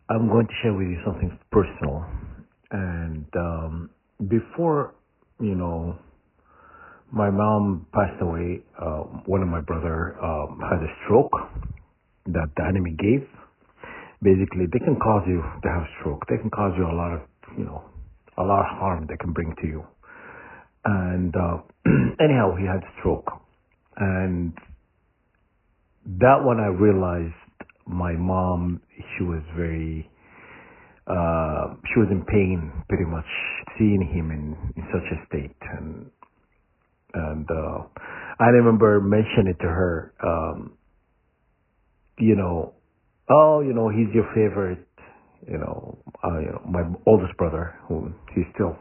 I'm going to share with you something personal. And before, you know, my mom passed away, one of my brother had a stroke that the enemy gave. Basically, they can cause you to have stroke. They can cause you a lot of, a lot of harm they can bring to you. And anyhow, he had stroke. And that one I realized my mom, she was she was in pain pretty much seeing him in such a state. And I remember mentioning to her, you know, oh, he's your favorite, my oldest brother, who he's still,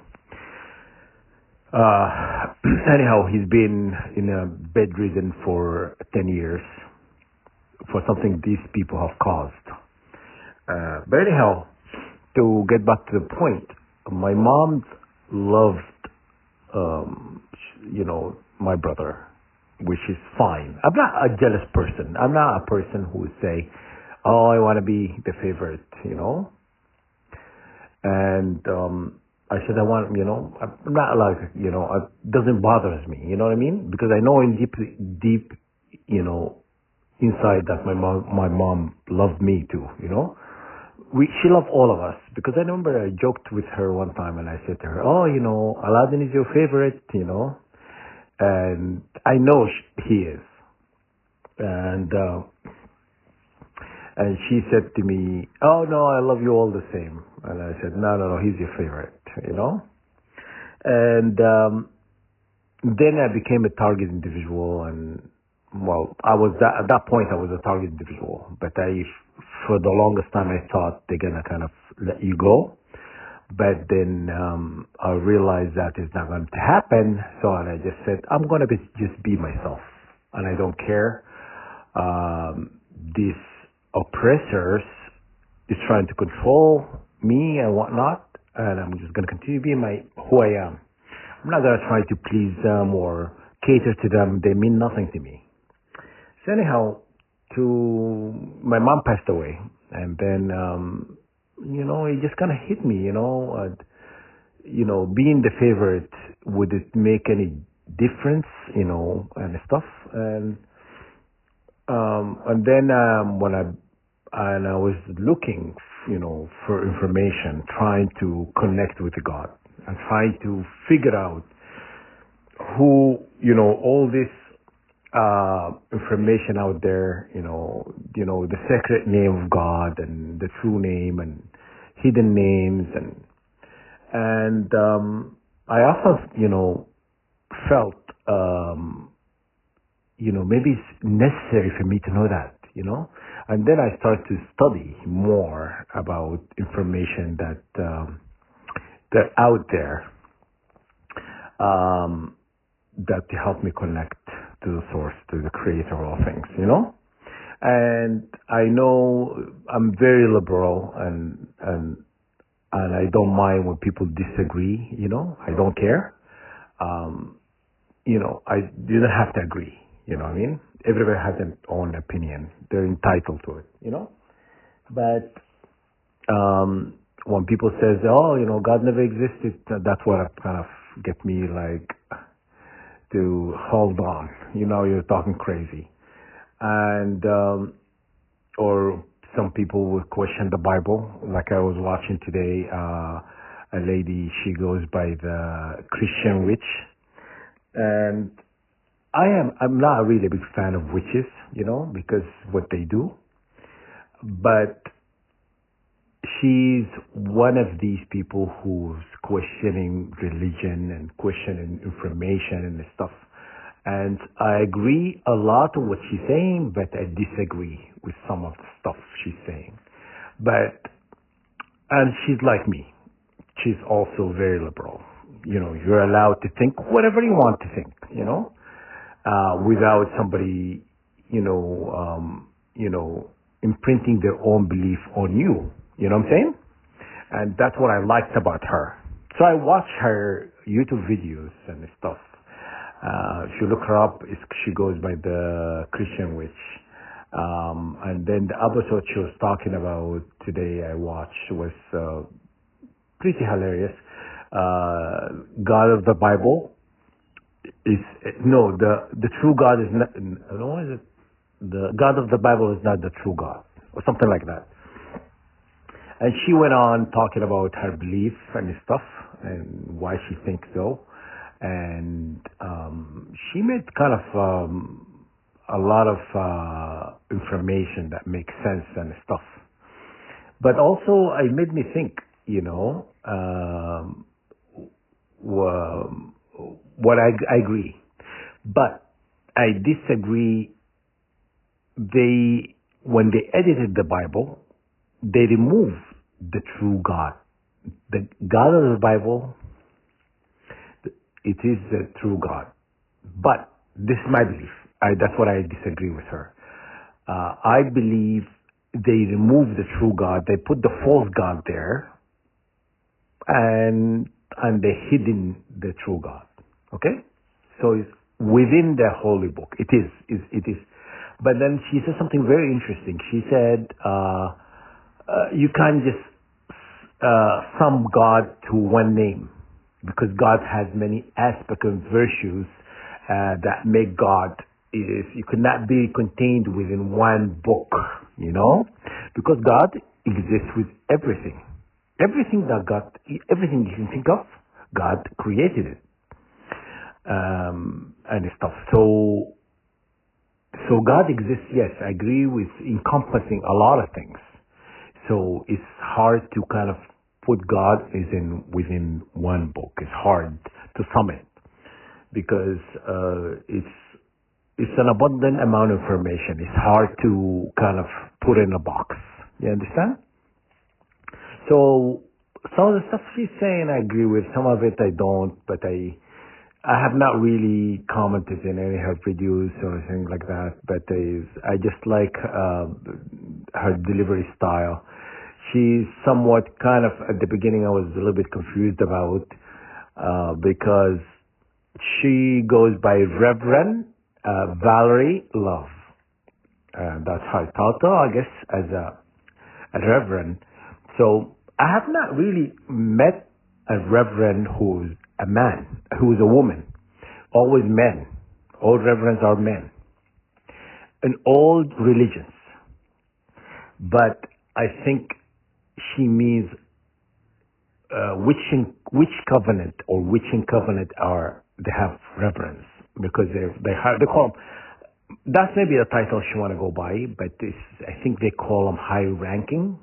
anyhow, he's been in a bedridden for 10 years for something these people have caused. But anyhow, to get back to the point, my mom loved, my brother, which is fine. I'm not a jealous person. I'm not a person who would say, oh, I want to be the favorite, And I said, I'm not like, it doesn't bother me, you know what I mean? Because I know in deep, inside that my mom loved me too, she loved all of us, because I remember I joked with her one time and I said to her, oh, Aladdin is your favorite, and I know he is. And she said to me, oh no, I love you all the same. And I said, no, he's your favorite, And then I became a target individual, and well, at that point I was a target individual, but for the longest time I thought they're gonna kind of let you go. But then I realized that is not going to happen. So and I just said, I'm going to just be myself. And I don't care. These oppressors is trying to control me and whatnot. And I'm just going to continue being who I am. I'm not going to try to please them or cater to them. They mean nothing to me. So anyhow, my mom passed away. And then it just kind of hit me, being the favorite, would it make any difference, and stuff. And then when I was looking, for information, trying to connect with God and trying to figure out who, all this information out there, the secret name of God and the true name and hidden names and I also, felt, maybe it's necessary for me to know that, and then I started to study more about information that out there, that help me connect to the source, to the creator of all things, And I know I'm very liberal and I don't mind when people disagree, I don't care. You don't have to agree, you know what I mean? Everybody has their own opinion. They're entitled to it, But when people says, oh, God never existed, that's what kind of get me like to hold on, you're talking crazy. And or some people would question the Bible. Like I was watching today, a lady, she goes by the Christian witch. And I'm not really a big fan of witches, because what they do. But she's one of these people who's questioning religion and questioning information and stuff. And I agree a lot with what she's saying, but I disagree with some of the stuff she's saying. And she's like me. She's also very liberal. You're allowed to think whatever you want to think, without somebody, imprinting their own belief on you. You know what I'm saying? And that's what I liked about her. So I watch her YouTube videos and stuff. If you look her up, she goes by the Christian witch. And then the episode she was talking about today I watched was pretty hilarious. God of the Bible is no the true God is not. No, is it the God of the Bible is not the true God or something like that. And she went on talking about her belief and stuff and why she thinks so. And she made kind of a lot of information that makes sense and stuff. But also, it made me think, what I agree. But I disagree. When they edited the Bible, they removed the true God. The God of the Bible, it is the true God. But this is my belief. That's what I disagree with her. I believe they removed the true God. They put the false God there, and they hidden the true God. Okay, so it's within the holy book. It is. But then she said something very interesting. She said, you can't just sum God to one name, because God has many aspects and virtues that make God you could not be contained within one book, because God exists with everything. Everything you can think of, God created it, and stuff. So God exists, yes, I agree with encompassing a lot of things. So it's hard to kind of put God within one book. It's hard to sum it because it's an abundant amount of information. It's hard to kind of put in a box. You understand? So some of the stuff she's saying I agree with. Some of it I don't, but I have not really commented in any of her videos or anything like that, but I just like her delivery style. She's somewhat kind of, at the beginning I was a little bit confused about, because she goes by Reverend Valerie Love. That's her title, I guess, as a Reverend. So I have not really met a Reverend who's a man, who's a woman. Always men. All reverends are men. In all religions. But I think she means which covenant or which covenant they have reverends, because they call them. That's maybe the title she want to go by, but I think they call them high-ranking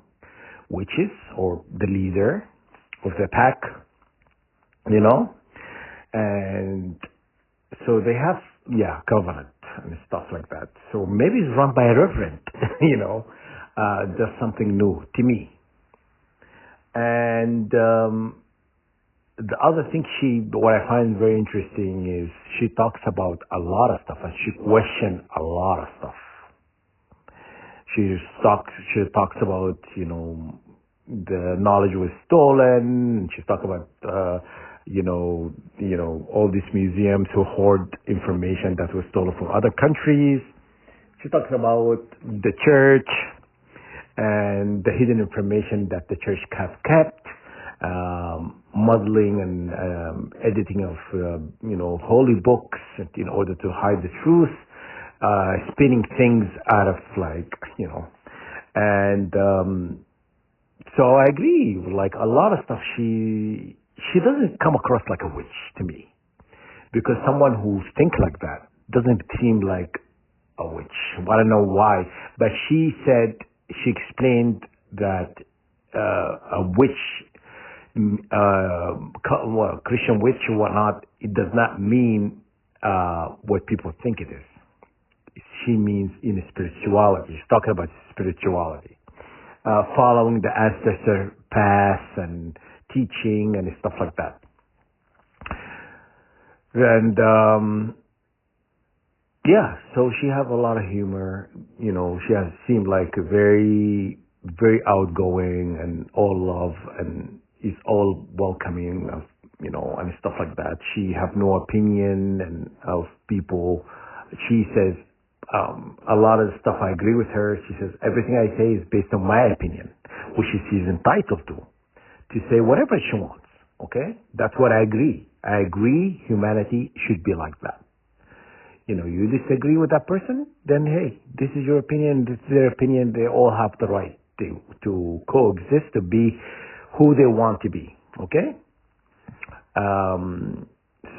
witches or the leader of the pack, and so they have covenant and stuff like that. So maybe it's run by a reverend, just something new to me. And the other thing what I find very interesting is she talks about a lot of stuff and she questions a lot of stuff. She talks about, the knowledge was stolen. She talks about, all these museums who hoard information that was stolen from other countries. She talks about the church and the hidden information that the church has kept, muddling and editing of, holy books in order to hide the truth, spinning things out of and so I agree. Like a lot of stuff, she doesn't come across like a witch to me, because someone who thinks like that doesn't seem like a witch. I don't know why, but she explained that a witch, Christian witch or whatnot, it does not mean what people think it is. She means in spirituality. She's talking about spirituality, following the ancestor path and teaching and stuff like that. And so she has a lot of humor. She has seemed like a very, very outgoing and all love and is all welcoming of, and stuff like that. She have no opinion and of people. She says A lot of the stuff I agree with her. She says everything I say is based on my opinion, which she's entitled to say whatever she wants. Okay? That's what I agree. I agree humanity should be like that. You disagree with that person, then hey, this is your opinion, this is their opinion. They all have the right to coexist, to be who they want to be. Okay?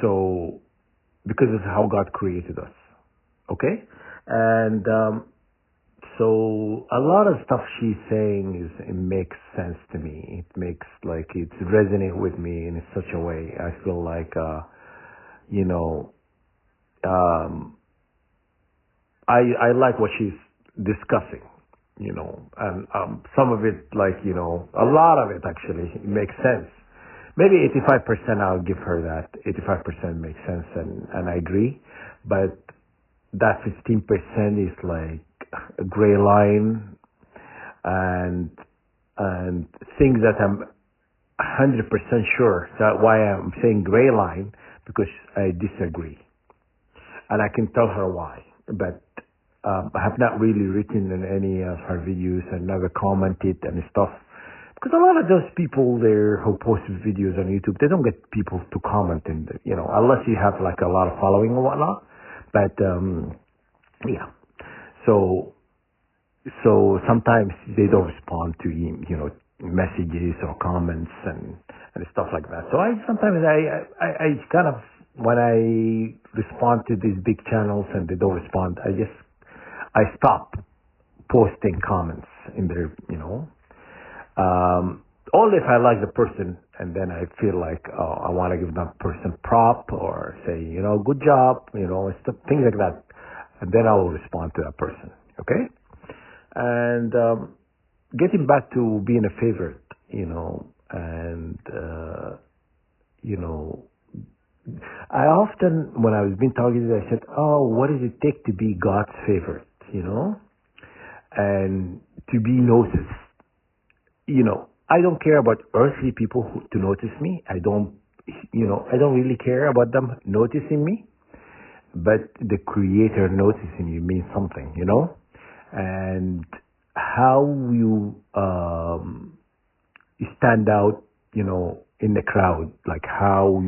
So, because it's how God created us. Okay? And so a lot of stuff she's saying it makes sense to me. It makes it's resonate with me in such a way. I feel like you know I like what she's discussing, and some of it, a lot of it actually makes sense. Maybe 85% I'll give her that. 85% makes sense, and I agree. But that 15% is like a gray line, and things that I'm 100% sure. That why I'm saying gray line, because I disagree, and I can tell her why. But I have not really written in any of her videos and never commented and stuff. Because a lot of those people there who post videos on YouTube, they don't get people to comment unless you have like a lot of following or whatnot. But yeah, so sometimes they don't respond to messages or comments and stuff like that. So I sometimes I kind of, when I respond to these big channels and they don't respond, I stop posting comments in their only if I like the person, and then I feel like, I want to give that person prop or say, good job, things like that. And then I will respond to that person. Okay? And getting back to being a favorite, and, I often, when I was being targeted, I said, what does it take to be God's favorite, and to be noticed? I don't care about earthly people to notice me. I don't really care about them noticing me. But the Creator noticing you means something, and how you stand out, in the crowd, like how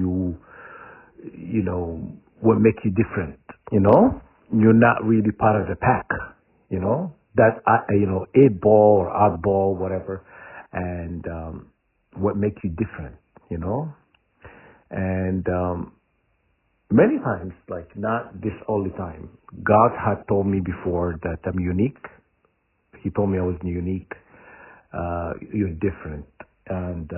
what makes you different, You're not really part of the pack, that eight ball or oddball, whatever, and what makes you different, and many times, like not this all the time, God had told me before that I'm unique. He told me I was unique. You're different, and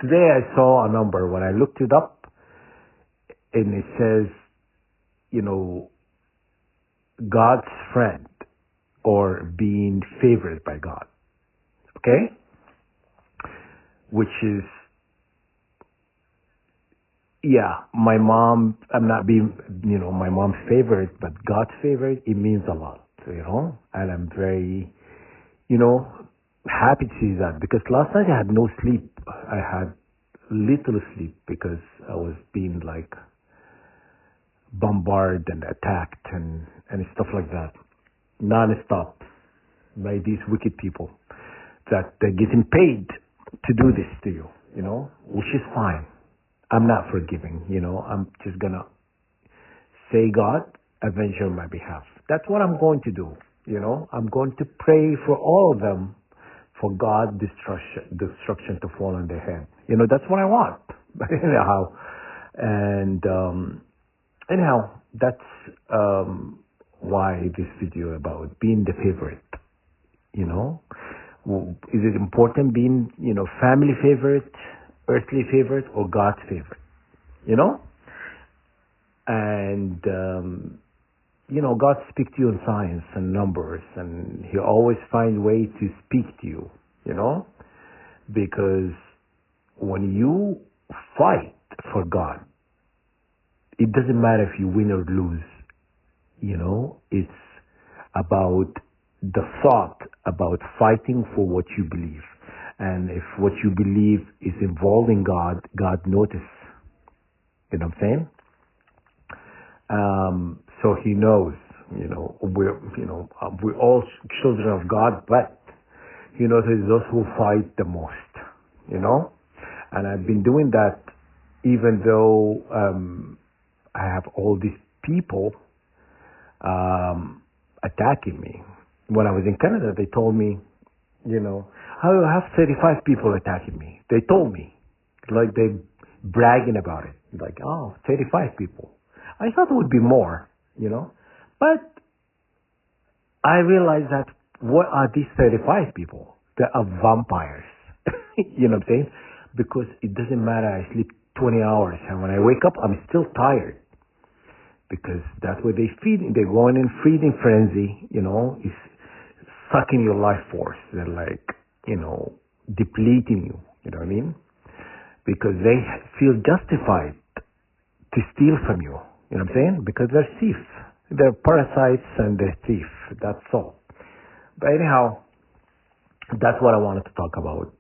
today I saw a number when I looked it up, and it says, God's friend, or being favored by God. Okay? Which is, my mom, I'm not being, my mom's favorite, but God's favorite, it means a lot, and I'm very, happy to see that, because last night I had no sleep. I had little sleep because I was being bombarded and attacked and stuff like that, non-stop, by these wicked people that they're getting paid to do this to you, which is fine. I'm not forgiving, I'm just gonna say, God, avenge on my behalf. That's what I'm going to do, I'm going to pray for all of them, for God destruction to fall on their head. That's what I want. But anyhow, that's why this video about being the favorite. Is it important being, family favorite, earthly favorite, or God's favorite? And God speaks to you in signs and numbers, and He always finds way to speak to you. Because when you fight for God, it doesn't matter if you win or lose. It's about the thought about fighting for what you believe. And if what you believe is involving God, God notices. You know what I'm saying? So he knows, we're all children of God, but he knows it's those who fight the most, you know. And I've been doing that even though I have all these people attacking me. When I was in Canada, they told me, I have 35 people attacking me. They told me, like they bragging about it, like, oh, 35 people. I thought it would be more, but I realized that what are these 35 people? They are vampires. You know what I'm saying? Because it doesn't matter. I sleep 20 hours, and when I wake up, I'm still tired. Because that's what they feed. They're going in feeding frenzy, it's sucking your life force. They're like, depleting you, you know what I mean? Because they feel justified to steal from you, you know what I'm saying? Because they're thieves. They're parasites and they're thieves. That's all. But anyhow, that's what I wanted to talk about.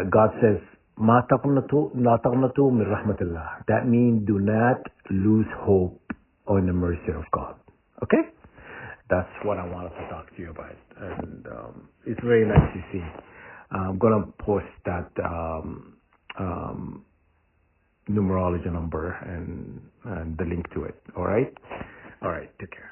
God says, ما تقنطوا لا تقنطوا من رحمة الله. That means do not lose hope on the mercy of God. Okay? That's what I wanted to talk to you about. And it's very nice to see. I'm going to post that numerology number and the link to it. All right? All right. Take care.